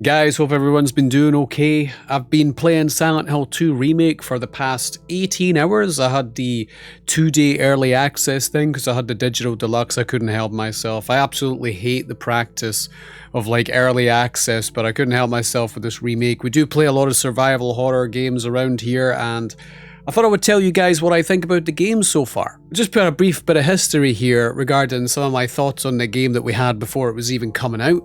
Guys, hope everyone's been doing okay. I've been playing Silent Hill 2 Remake for the past 18 hours. I had the 2-day early access thing because I had the digital deluxe. I couldn't help myself. I absolutely hate the practice of like early access, but I couldn't help myself with this remake. We do play a lot of survival horror games around here, and I thought I would tell you guys what I think about the game so far. Just put a brief bit of history here regarding some of my thoughts on the game that we had before it was even coming out.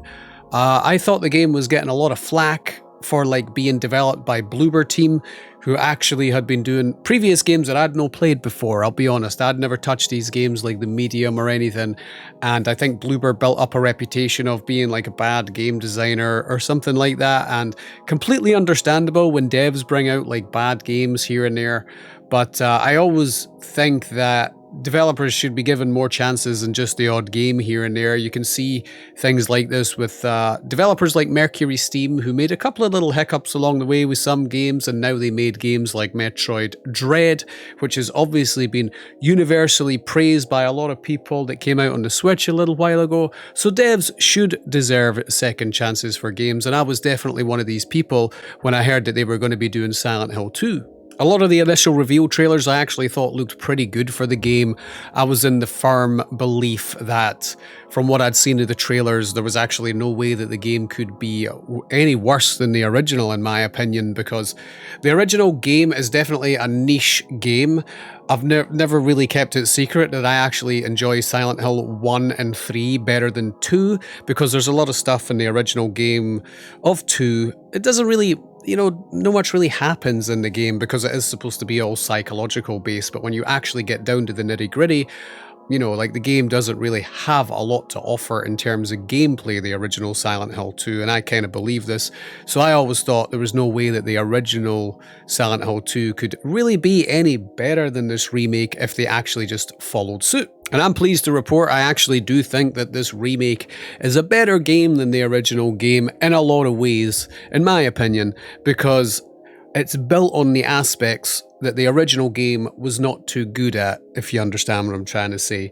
I thought the game was getting a lot of flack for like being developed by Bloober team, who actually had been doing previous games that I'd no played before. I'll be honest, I'd never touched these games like the Medium or anything, and I think Bloober built up a reputation of being like a bad game designer or something like that, and completely understandable when devs bring out like bad games here and there, but I always think that developers should be given more chances than just the odd game here and there. You can see things like this with developers like Mercury Steam, who made a couple of little hiccups along the way with some games, and now they made games like Metroid Dread, which has obviously been universally praised by a lot of people, that came out on the Switch a little while ago. So devs should deserve second chances for games, and I was definitely one of these people when I heard that they were going to be doing Silent Hill 2. A lot of the initial reveal trailers I actually thought looked pretty good for the game. I was in the firm belief that from what I'd seen of the trailers, there was actually no way that the game could be any worse than the original, in my opinion, because the original game is definitely a niche game. I've never really kept it secret that I actually enjoy Silent Hill 1 and 3 better than 2, because there's a lot of stuff in the original game of 2. It doesn't really, no much really happens in the game because it is supposed to be all psychological based, but when you actually get down to the nitty gritty, like the game doesn't really have a lot to offer in terms of gameplay, the original Silent Hill 2, and I kind of believe this. So I always thought there was no way that the original Silent Hill 2 could really be any better than this remake if they actually just followed suit. And I'm pleased to report I actually do think that this remake is a better game than the original game in a lot of ways, in my opinion, because it's built on the aspects that the original game was not too good at, if you understand what I'm trying to say.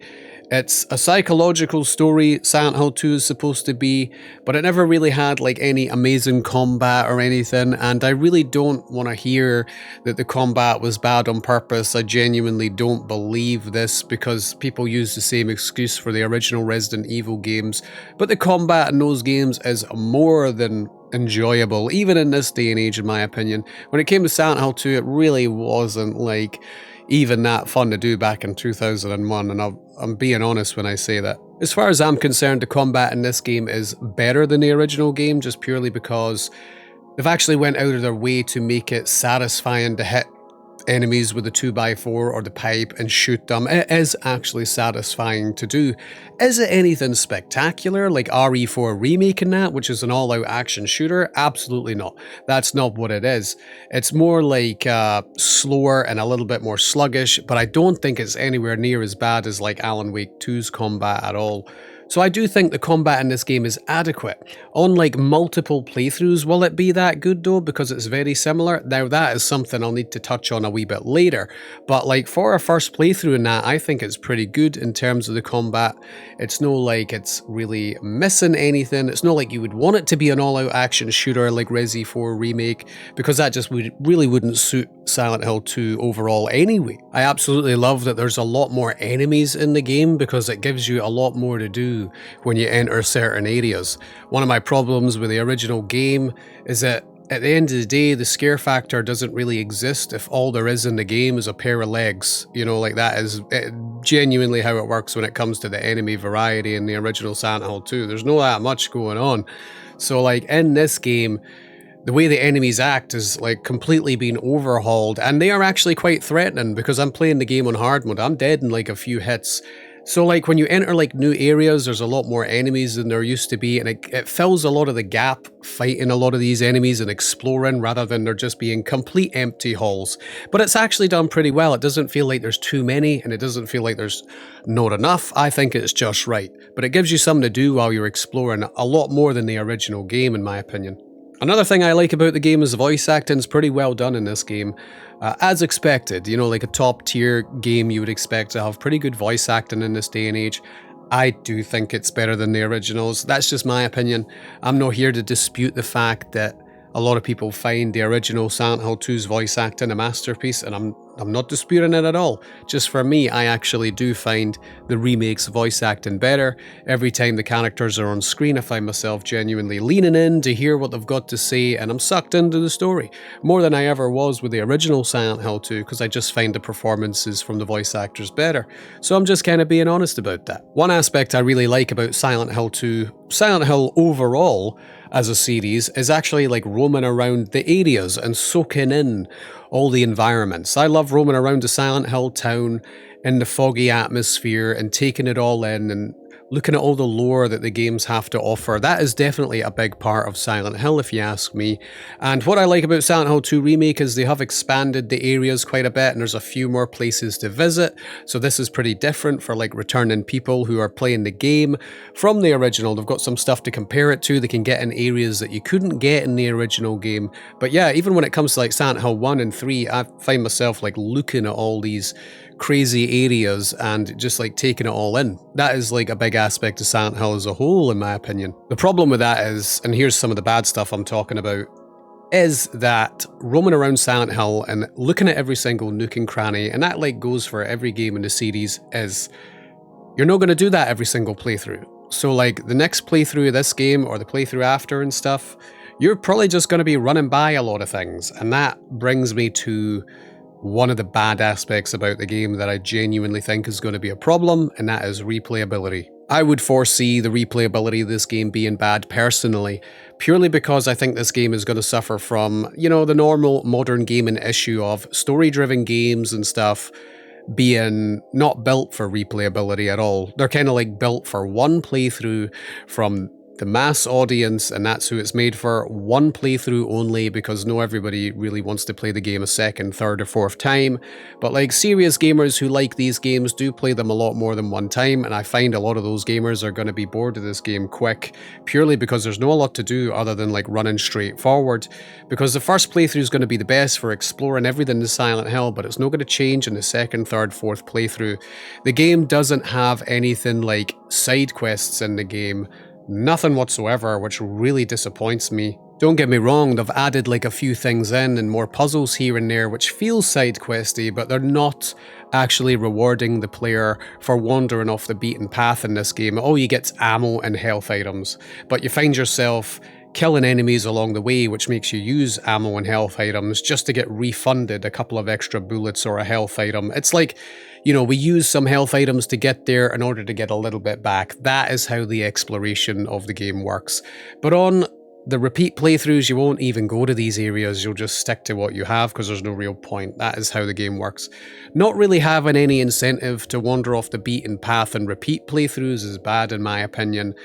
It's a psychological story, Silent Hill 2 is supposed to be, but it never really had like any amazing combat or anything, and I really don't want to hear that the combat was bad on purpose. I genuinely don't believe this, because people use the same excuse for the original Resident Evil games, but the combat in those games is more than enjoyable, even in this day and age, in my opinion. When it came to Silent Hill 2, it really wasn't like even that fun to do back in 2001, and I'm being honest when I say that. As far as I'm concerned, the combat in this game is better than the original game, just purely because they've actually went out of their way to make it satisfying to hit enemies with the 2x4 or the pipe and shoot them. It is actually satisfying to do. Is it anything spectacular like RE4 Remake in that, which is an all-out action shooter? Absolutely not. That's not what it is. It's more like slower and a little bit more sluggish, but I don't think it's anywhere near as bad as like Alan Wake 2's combat at all. So I do think the combat in this game is adequate. On like multiple playthroughs, will it be that good though, because it's very similar? Now that is something I'll need to touch on a wee bit later, but like for a first playthrough in that, I think it's pretty good in terms of the combat. It's no like it's really missing anything. It's not like you would want it to be an all-out action shooter like Resi 4 Remake, because that just really wouldn't suit Silent Hill 2 overall anyway. I absolutely love that there's a lot more enemies in the game, because it gives you a lot more to do when you enter certain areas. One of my problems with the original game is that at the end of the day, the scare factor doesn't really exist if all there is in the game is a pair of legs. Like that is genuinely how it works when it comes to the enemy variety in the original Silent Hill 2. There's not that much going on. So like in this game, the way the enemies act is like completely been overhauled, and they are actually quite threatening, because I'm playing the game on hard mode. I'm dead in like a few hits. So like when you enter like new areas, there's a lot more enemies than there used to be, and it fills a lot of the gap fighting a lot of these enemies and exploring, rather than there just being complete empty halls. But it's actually done pretty well. It doesn't feel like there's too many, and it doesn't feel like there's not enough. I think it's just right. But it gives you something to do while you're exploring, a lot more than the original game, in my opinion. Another thing I like about the game is the voice acting is pretty well done in this game. As expected, like a top tier game you would expect to have pretty good voice acting in this day and age. I do think it's better than the originals. That's just my opinion. I'm not here to dispute the fact that a lot of people find the original Silent Hill 2's voice acting a masterpiece, and I'm not disputing it at all. Just for me, I actually do find the remake's voice acting better. Every time the characters are on screen, I find myself genuinely leaning in to hear what they've got to say, and I'm sucked into the story. More than I ever was with the original Silent Hill 2, because I just find the performances from the voice actors better. So I'm just kind of being honest about that. One aspect I really like about Silent Hill 2, Silent Hill overall, as a series, is actually like roaming around the areas and soaking in all the environments. I love roaming around a Silent Hill town in the foggy atmosphere and taking it all in and looking at all the lore that the games have to offer. That is definitely a big part of Silent Hill, if you ask me. And what I like about Silent Hill 2 Remake is they have expanded the areas quite a bit, and there's a few more places to visit. So this is pretty different for like returning people who are playing the game from the original. They've got some stuff to compare it to. They can get in areas that you couldn't get in the original game. But yeah, even when it comes to like Silent Hill 1 and 3, I find myself like looking at all these crazy areas and just like taking it all in. That is like a big aspect of Silent Hill as a whole, in my opinion. The problem with that is, and here's some of the bad stuff I'm talking about, is that roaming around Silent Hill and looking at every single nook and cranny, and that like goes for every game in the series, is you're not going to do that every single playthrough. So like the next playthrough of this game or the playthrough after and stuff, you're probably just going to be running by a lot of things. And that brings me to one of the bad aspects about the game that I genuinely think is going to be a problem, and that is replayability. I would foresee the replayability of this game being bad personally, purely because I think this game is going to suffer from, you know, the normal modern gaming issue of story-driven games and stuff being not built for replayability at all. They're kind of like built for one playthrough from the mass audience, and that's who it's made for, one playthrough only, because not everybody really wants to play the game a second, third, or fourth time. But like serious gamers who like these games do play them a lot more than one time, and I find a lot of those gamers are going to be bored of this game quick, purely because there's no lot to do other than like running straight forward. Because the first playthrough is going to be the best for exploring everything in Silent Hill, but it's not going to change in the second, third, fourth playthrough. The game doesn't have anything like side quests in the game. Nothing whatsoever, which really disappoints me. Don't get me wrong, they've added like a few things in and more puzzles here and there which feel side questy, but they're not actually rewarding the player for wandering off the beaten path in this game. All you get's ammo and health items, but you find yourself killing enemies along the way, which makes you use ammo and health items just to get refunded a couple of extra bullets or a health item. It's like, you know, we use some health items to get there in order to get a little bit back. That is how the exploration of the game works. But on the repeat playthroughs, you won't even go to these areas. You'll just stick to what you have because there's no real point. That is how the game works. Not really having any incentive to wander off the beaten path and repeat playthroughs is bad in my opinion.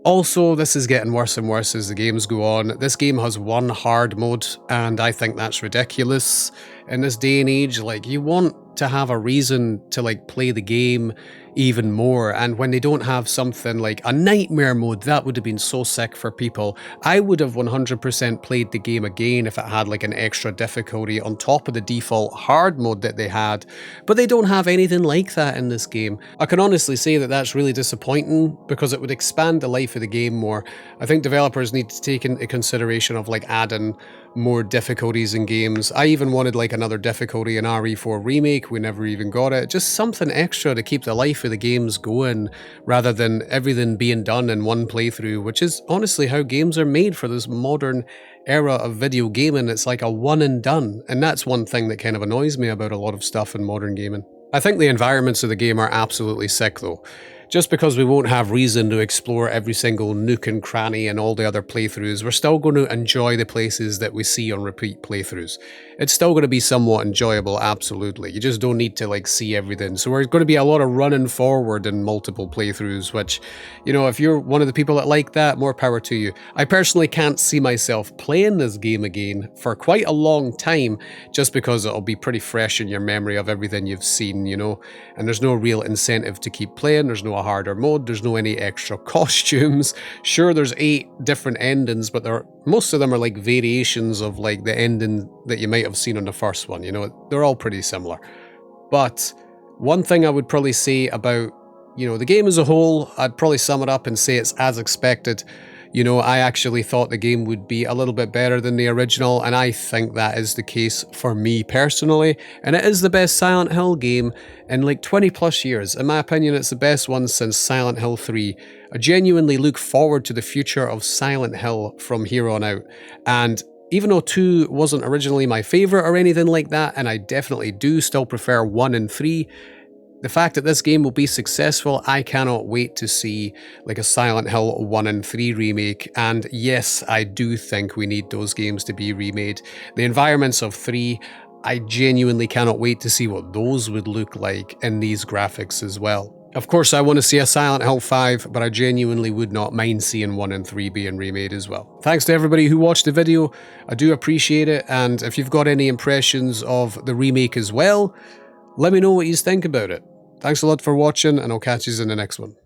Also, this is getting worse and worse as the games go on. This game has one hard mode, and I think that's ridiculous in this day and age. Like, you want to have a reason to like play the game even more, and when they don't have something like a nightmare mode, that would have been so sick for people. I would have 100% played the game again if it had like an extra difficulty on top of the default hard mode that they had, but they don't have anything like that in this game. I can honestly say that that's really disappointing because it would expand the life of the game more. I think developers need to take into consideration of like adding more difficulties in games. I even wanted like another difficulty in RE4 Remake, we never even got it. Just something extra to keep the life of the games going, rather than everything being done in one playthrough, which is honestly how games are made for this modern era of video gaming. It's like a one and done, and that's one thing that kind of annoys me about a lot of stuff in modern gaming. I think the environments of the game are absolutely sick though. Just because we won't have reason to explore every single nook and cranny and all the other playthroughs, we're still going to enjoy the places that we see on repeat playthroughs. It's still going to be somewhat enjoyable, absolutely. You just don't need to like see everything. So there's going to be a lot of running forward in multiple playthroughs, which, you know, if you're one of the people that like that, more power to you. I personally can't see myself playing this game again for quite a long time, just because it'll be pretty fresh in your memory of everything you've seen, you know, and there's no real incentive to keep playing. There's no harder mode, there's no any extra costumes. Sure, there's 8 different endings, but most of them are like variations of like the ending that you might have seen on the first one, you know, they're all pretty similar. But one thing I would probably say about You know, the game as a whole, I'd probably sum it up and say it's as expected. You know, I actually thought the game would be a little bit better than the original, and I think that is the case for me personally. And it is the best Silent Hill game in like 20 plus years. In my opinion, it's the best one since Silent Hill 3. I genuinely look forward to the future of Silent Hill from here on out. And even though 2 wasn't originally my favourite or anything like that, and I definitely do still prefer 1 and 3, the fact that this game will be successful, I cannot wait to see like a Silent Hill 1 and 3 remake. And yes, I do think we need those games to be remade. The environments of 3, I genuinely cannot wait to see what those would look like in these graphics as well. Of course, I want to see a Silent Hill 5, but I genuinely would not mind seeing 1 and 3 being remade as well. Thanks to everybody who watched the video, I do appreciate it, and if you've got any impressions of the remake as well, let me know what you think about it. Thanks a lot for watching, and I'll catch you in the next one.